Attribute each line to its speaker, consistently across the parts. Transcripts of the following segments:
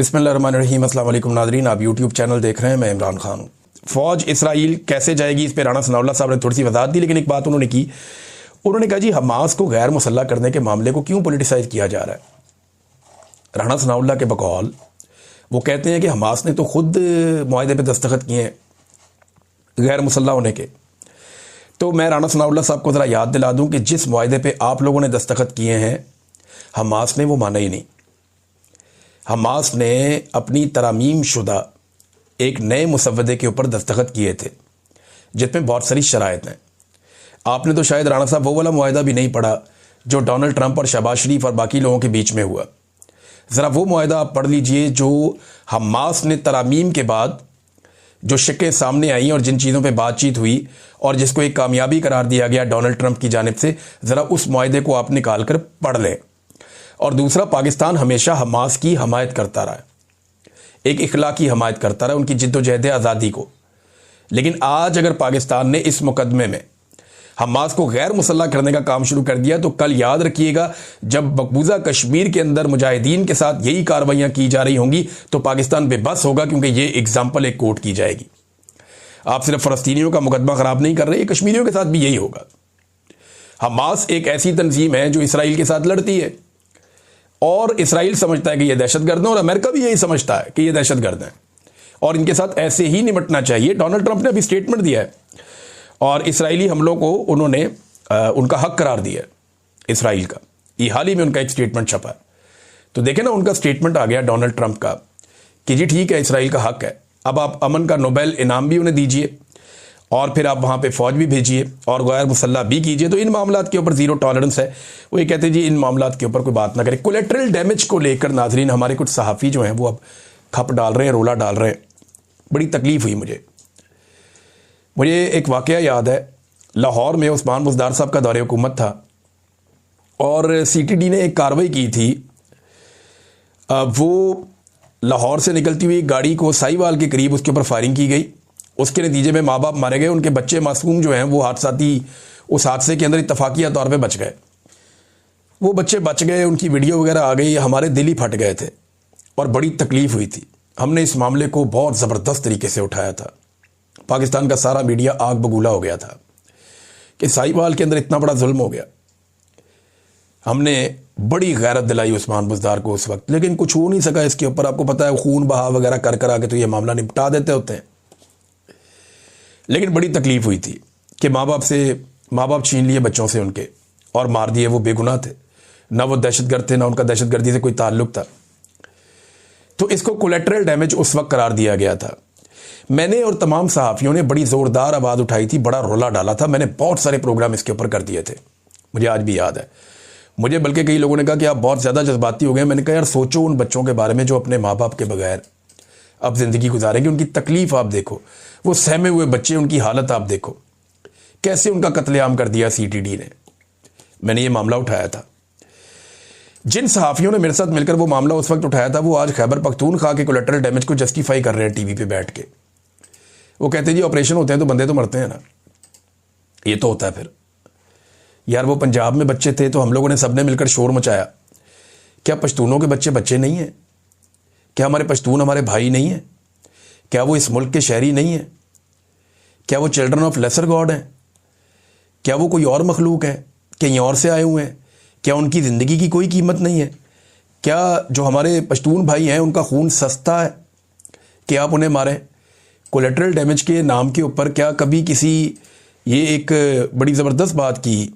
Speaker 1: बिस्मिल्लाहिर्रहमानिर्रहीम। अस्सलाम वालेकुम नाज़रीन, आप यूट्यूब चैनल देख रहे हैं, मैं इमरान खान हूँ। फ़ौज इसराइल कैसे जाएगी, इस पर राना सनाउल्लाह साहब ने थोड़ी सी वजाहत दी, लेकिन एक बात उन्होंने की, उन्होंने कहा जी हमास को गैर मुसल्लह करने के मामले को क्यों पोलिटिसाइज किया जा रहा है। राना सनाउल्लाह के बकौल वो कहते हैं कि हमास ने तो खुद मुआहदे पर दस्तखत किए हैं गैर मुसल्लह होने के। तो मैं राना सनाउल्लाह साहब को ज़रा याद दिला दूँ कि जिस मुआहदे पर आप लोगों ने दस्तखत किए हैं हमास ने वो माना ही नहीं। हमास ने अपनी तरमीम शुदा एक नए मुसव्वदे के ऊपर दस्तखत किए थे जिसमें बहुत सारी शराइत हैं। आपने तो शायद राना साहब वो वाला मुआहदा भी नहीं पढ़ा जो डोनाल्ड ट्रंप और शहबाज शरीफ और बाकी लोगों के बीच में हुआ। ज़रा वो मुआहदा आप पढ़ लीजिए जो हमास ने तरमीम के बाद जो शिक्कें सामने आई और जिन चीज़ों पे बातचीत हुई और जिसको एक कामयाबी करार दिया गया डोनाल्ड ट्रंप की जानिब से, ज़रा उस मुआहदे को आप निकाल कर पढ़ लें। और दूसरा, पाकिस्तान हमेशा हमास की हमायत करता रहा है, एक इखलाकी हमायत करता रहा उनकी जिद्दोजहद आज़ादी को। लेकिन आज अगर पाकिस्तान ने इस मुकदमे में हमास को गैर मुसल्लह करने का काम शुरू कर दिया तो कल याद रखिएगा जब मकबूजा कश्मीर के अंदर मुजाहिदीन के साथ यही कार्रवाइयाँ की जा रही होंगी तो पाकिस्तान बेबस होगा, क्योंकि ये एग्जाम्पल एक कोर्ट की जाएगी। आप सिर्फ फ़लस्तीनियों का मुकदमा ख़राब नहीं कर रहे, कश्मीरियों के साथ भी यही होगा। हमास एक ऐसी तंजीम है जो इसराइल के साथ लड़ती है और इसराइल समझता है कि ये दहशतगर्द हैं और अमेरिका भी यही समझता है कि ये दहशतगर्द हैं और इनके साथ ऐसे ही निपटना चाहिए। डोनाल्ड ट्रंप ने अभी स्टेटमेंट दिया है और इसराइली हमलों को उन्होंने उनका हक करार दिया है इसराइल का। ये हाल ही में उनका एक स्टेटमेंट छपा है, तो देखें ना, उनका स्टेटमेंट आ गया डोनाल्ड ट्रंप का कि जी ठीक है, इसराइल का हक है, अब आप अमन का नोबेल इनाम भी उन्हें दीजिए और फिर आप वहाँ पे फ़ौज भी भेजिए और गैर मुसल्लह भी कीजिए। तो इन मामलात के ऊपर ज़ीरो टॉलरेंस है। वो ये कहते हैं जी इन मामलात के ऊपर कोई बात ना करें। कोलेटरल डैमेज को लेकर नाजरीन हमारे कुछ सहाफ़ी जो हैं वो अब खप डाल रहे हैं, रोला डाल रहे हैं। बड़ी तकलीफ़ हुई मुझे एक वाक़या याद है। लाहौर में उस्मान बुज़दार साहब का दौरे हुकूमत था और CTD ने एक कार्रवाई की थी। वो लाहौर से निकलती हुई गाड़ी को साहिवाल के करीब उसके ऊपर फायरिंग की गई। उसके नतीजे में माँ बाप मारे गए, उनके बच्चे मासूम जो हैं वो हादसाती उस हादसे के अंदर इत्तफाकिया तौर पे बच गए। वो बच्चे बच गए, उनकी वीडियो वगैरह आ गई, हमारे दिल ही फट गए थे और बड़ी तकलीफ़ हुई थी। हमने इस मामले को बहुत ज़बरदस्त तरीके से उठाया था। पाकिस्तान का सारा मीडिया आग बगूला हो गया था कि साहिवाल के अंदर इतना बड़ा जुल्म हो गया। हमने बड़ी गैरत दिलाई उस्मान बुज़दार को उस वक्त, लेकिन कुछ हो नहीं सका इसके ऊपर। आपको पता है खून बहा वगैरह कर कर आके तो ये मामला निपटा देते होते हैं। लेकिन बड़ी तकलीफ़ हुई थी कि माँ बाप छीन लिए बच्चों से उनके और मार दिए। वो बेगुनाह थे, ना वो दहशतगर्द थे, ना उनका दहशतगर्दी से कोई ताल्लुक था। तो इसको कोलेटरल डैमेज उस वक्त करार दिया गया था। मैंने और तमाम सहाफ़ियों ने बड़ी ज़ोरदार आवाज़ उठाई थी, बड़ा रोला डाला था। मैंने बहुत सारे प्रोग्राम इसके ऊपर कर दिए थे, मुझे आज भी याद है। मुझे बल्कि कई लोगों ने कहा कि आप बहुत ज़्यादा जज्बाती हो गए। मैंने कहा यार सोचो उन बच्चों के बारे में जो अपने माँ बाप के बगैर अब ज़िंदगी गुजारेंगे। उनकी तकलीफ़ आप देखो, वो सहमे हुए बच्चे, उनकी हालत आप देखो, कैसे उनका कत्लेआम कर दिया CTD ने। मैंने ये मामला उठाया था। जिन सहाफ़ियों ने मेरे साथ मिलकर वो मामला उस वक्त उठाया था वो आज खैबर पख्तूनख्वा के कोलेटरल डैमेज को जस्टिफाई कर रहे हैं टीवी पे बैठ के। वो कहते हैं जी ऑपरेशन होते हैं तो बंदे तो मरते हैं ना। ये तो होता है फिर यार। वो पंजाब में बच्चे थे तो हम लोगों ने सबने मिलकर शोर मचाया। क्या पश्तूनों के बच्चे नहीं हैं? क्या हमारे पश्तून हमारे भाई नहीं हैं? क्या वो इस मुल्क के शहरी नहीं हैं? क्या वो चिल्ड्रन ऑफ लेसर गॉड हैं? क्या वो कोई और मखलूक है, कहीं और से आए हुए हैं? क्या उनकी ज़िंदगी की कोई कीमत नहीं है? क्या जो हमारे पश्तून भाई हैं उनका खून सस्ता है कि आप उन्हें मारें? कोलेटरल डैमेज के नाम के ऊपर क्या कभी ये एक बड़ी ज़बरदस्त बात की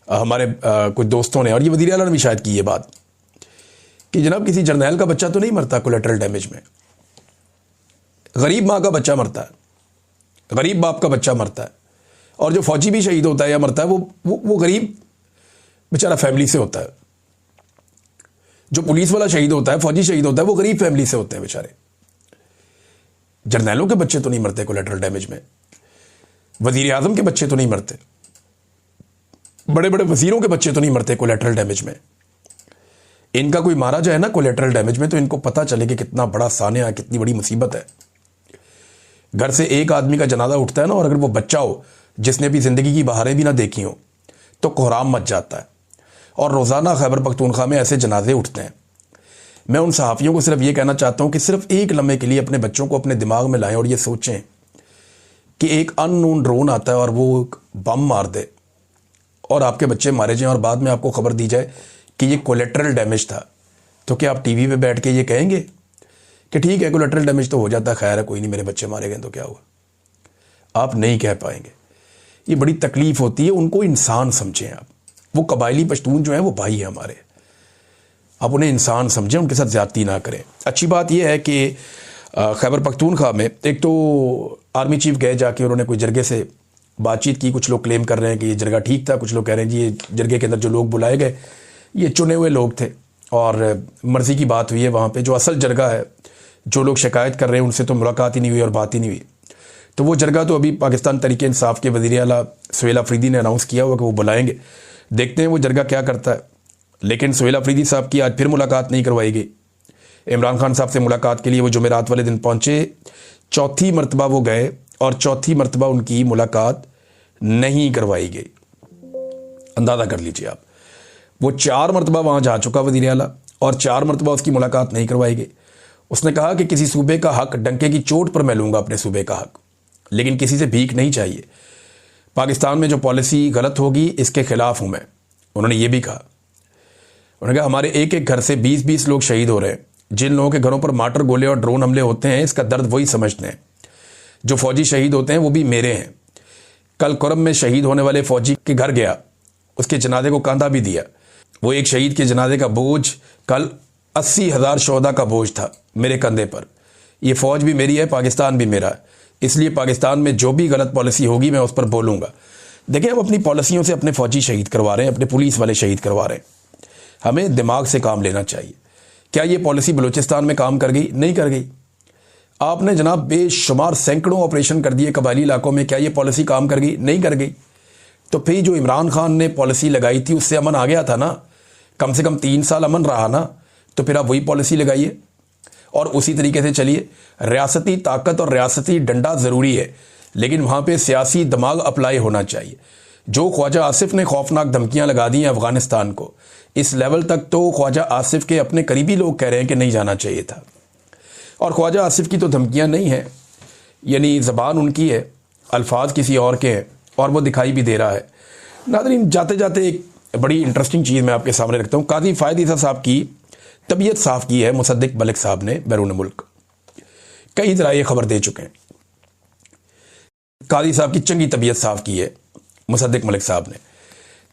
Speaker 1: हमारे कुछ दोस्तों ने, और ये वज़ीर आला ने भी शायद की ये बात, कि जनाब किसी जर्नैल का बच्चा तो नहीं मरता कोलेटरल डैमेज में, गरीब माँ का बच्चा मरता है, गरीब बाप का बच्चा मरता है। और जो फौजी भी शहीद होता है या मरता है वो गरीब बेचारा फैमिली से होता है। जो पुलिस वाला शहीद होता है, फौजी शहीद होता है, वो गरीब फैमिली से होते हैं बेचारे। जर्नैलों के बच्चे तो नहीं मरते कोलेटरल डैमेज में, वजीर आजम के बच्चे तो नहीं मरते, बड़े बड़े वजीरों के बच्चे तो नहीं मरते कोलेटरल डैमेज में। इनका कोई मारा जाए ना कोलेटरल डैमेज में तो इनको पता चले कि कितना बड़ा सानिया है, कितनी बड़ी मुसीबत है। घर से एक आदमी का जनाजा उठता है ना, और अगर वो बच्चा हो जिसने भी ज़िंदगी की बहारें भी ना देखी हो तो कोहराम मच जाता है। और रोज़ाना खैबर पख्तूनख्वा में ऐसे जनाजे उठते हैं। मैं उन सहाफ़ियों को सिर्फ ये कहना चाहता हूँ कि सिर्फ एक लम्हे के लिए अपने बच्चों को अपने दिमाग में लाएं और ये सोचें कि एक अननोन ड्रोन आता है और वो बम मार दे और आपके बच्चे मारे जाएं और बाद में आपको खबर दी जाए कि ये कोलेट्रल डैमेज था, तो क्या आप टीवी पे बैठ के ये कहेंगे कि ठीक है कोलेट्रल डैमेज तो हो जाता, खैर है कोई नहीं, मेरे बच्चे मारे गए तो क्या हुआ? आप नहीं कह पाएंगे। ये बड़ी तकलीफ होती है। उनको इंसान समझें आप। वो कबायली पश्तून जो हैं वो भाई है हमारे, आप उन्हें इंसान समझें, उनके साथ ज़्यादती ना करें। अच्छी बात यह है कि खैबर पख्तूनख्वा में एक तो आर्मी चीफ गए, जाके उन्होंने कोई जरगे से बातचीत की। कुछ लोग क्लेम कर रहे हैं कि ये जरगा ठीक था, कुछ लोग कह रहे हैं जी ये जरगे के अंदर जो लोग बुलाए गए ये चुने हुए लोग थे और मर्ज़ी की बात हुई है। वहाँ पे जो असल जरगा है, जो लोग शिकायत कर रहे हैं उनसे तो मुलाकात ही नहीं हुई और बात ही नहीं हुई। तो वो जरगा तो अभी पाकिस्तान तहरीक इंसाफ के वज़ीर आला सुहेल अफरीदी ने अनाउंस किया हुआ कि वो बुलाएंगे, देखते हैं वो जरगा क्या करता है। लेकिन सुहेल अफरीदी साहब की आज फिर मुलाकात नहीं करवाई गई। इमरान खान साहब से मुलाकात के लिए वो जुमेरात वाले दिन पहुँचे, चौथी मरतबा वो गए और चौथी मरतबा उनकी मुलाकात नहीं करवाई गई। अंदाज़ा कर लीजिए आप, वो 4 मरतबा वहाँ जा चुका वज़ीर आला और 4 मरतबा उसकी मुलाकात नहीं करवाई गई। उसने कहा कि किसी सूबे का हक डंके की चोट पर मैं लूँगा, अपने सूबे का हक, लेकिन किसी से भीख नहीं चाहिए। पाकिस्तान में जो पॉलिसी गलत होगी इसके खिलाफ हूँ मैं। उन्होंने ये भी कहा, उन्होंने कहा हमारे एक एक घर से 20-20 लोग शहीद हो रहे हैं। जिन लोगों के घरों पर मार्टर गोले और ड्रोन हमले होते हैं इसका दर्द वही समझते हैं। जो फौजी शहीद होते हैं वो भी मेरे हैं। कल कुरम में शहीद होने वाले फौजी के घर गया, उसके जनाजे को कंधा भी दिया। वो एक शहीद के जनाजे का बोझ कल 80,000 शोहदा का बोझ था मेरे कंधे पर। ये फ़ौज भी मेरी है, पाकिस्तान भी मेरा है, इसलिए पाकिस्तान में जो भी गलत पॉलिसी होगी मैं उस पर बोलूँगा। देखिए, हम अपनी पॉलिसियों से अपने फ़ौजी शहीद करवा रहे हैं, अपने पुलिस वाले शहीद करवा रहे हैं। हमें दिमाग से काम लेना चाहिए। क्या ये पॉलिसी बलूचिस्तान में काम कर गई? नहीं कर गई। आपने जनाब बेशुमार सैकड़ों ऑपरेशन कर दिए कबायली इलाकों में, क्या ये पॉलिसी काम कर गई? नहीं कर गई। तो फिर जो इमरान खान ने पॉलिसी लगाई थी उससे अमन आ गया था ना, कम से कम 3 साल अमन रहा ना, तो फिर आप वही पॉलिसी लगाइए और उसी तरीके से चलिए। रियासती ताकत और रियासती डंडा ज़रूरी है, लेकिन वहाँ पे सियासी दिमाग अप्लाई होना चाहिए। जो ख्वाजा आसिफ ने खौफनाक धमकियाँ लगा दी हैं अफ़गानिस्तान को, इस लेवल तक तो ख्वाजा आसिफ के अपने करीबी लोग कह रहे हैं कि नहीं जाना चाहिए था। और ख्वाजा आसिफ की तो धमकियाँ नहीं हैं, यानी ज़बान उनकी है, अल्फाज किसी और के हैं और वो दिखाई भी दे रहा है। नाज़रीन, जाते जाते एक बड़ी इंटरेस्टिंग चीज़ मैं आपके सामने रखता हूँ। काजी फ़ायद ईसा साहब की तबीयत साफ़ की है मुसद्दिक मलिक साहब ने बैरून मुल्क। कई तरह ये खबर दे चुके हैं। काजी साहब की चंगी तबीयत साफ़ की है मुसद्दिक मलिक साहब ने।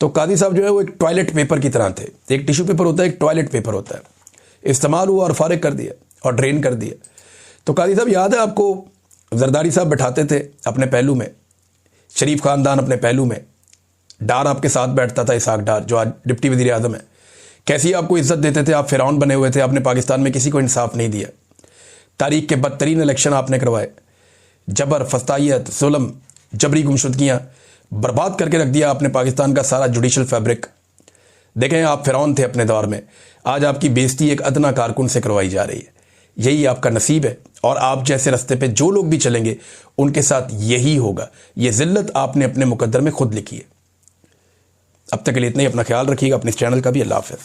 Speaker 1: तो काजी साहब जो है वो एक टॉयलेट पेपर की तरह थे। एक टिश्यू पेपर होता है, एक टॉयलेट पेपर होता है। इस्तेमाल हुआ और फारिग कर दिया और ड्रेन कर दिया। तो काजी साहब, याद है आपको, जरदारी साहब बैठाते थे अपने पहलू में, शरीफ खानदान अपने पहलू में, डार आपके साथ बैठता था, इसहाक डार जो आज डिप्टी वज़ीर आज़म है। कैसी आपको इज्जत देते थे, आप फ़िरौन बने हुए थे, आपने पाकिस्तान में किसी को इंसाफ नहीं दिया। तारीख के बदतरीन इलेक्शन आपने करवाए, जबर, फस्तायत, जुल्म, जबरी गुमशुदगियाँ बर्बाद करके रख दिया आपने पाकिस्तान का सारा जुडिशल फैब्रिक। देखें, आप फ़िरौन थे अपने दौर में, आज आपकी बेइज्जती एक अदना कारकुन से करवाई जा रही है। यही आपका नसीब है और आप जैसे रास्ते पे जो लोग भी चलेंगे उनके साथ यही होगा। ये ज़िल्लत आपने अपने मुकद्दर में खुद लिखी है। अब तक के लिए इतना ही। अपना ख्याल रखिएगा, अपने इस चैनल का भी। अल्लाह हाफ़िज़।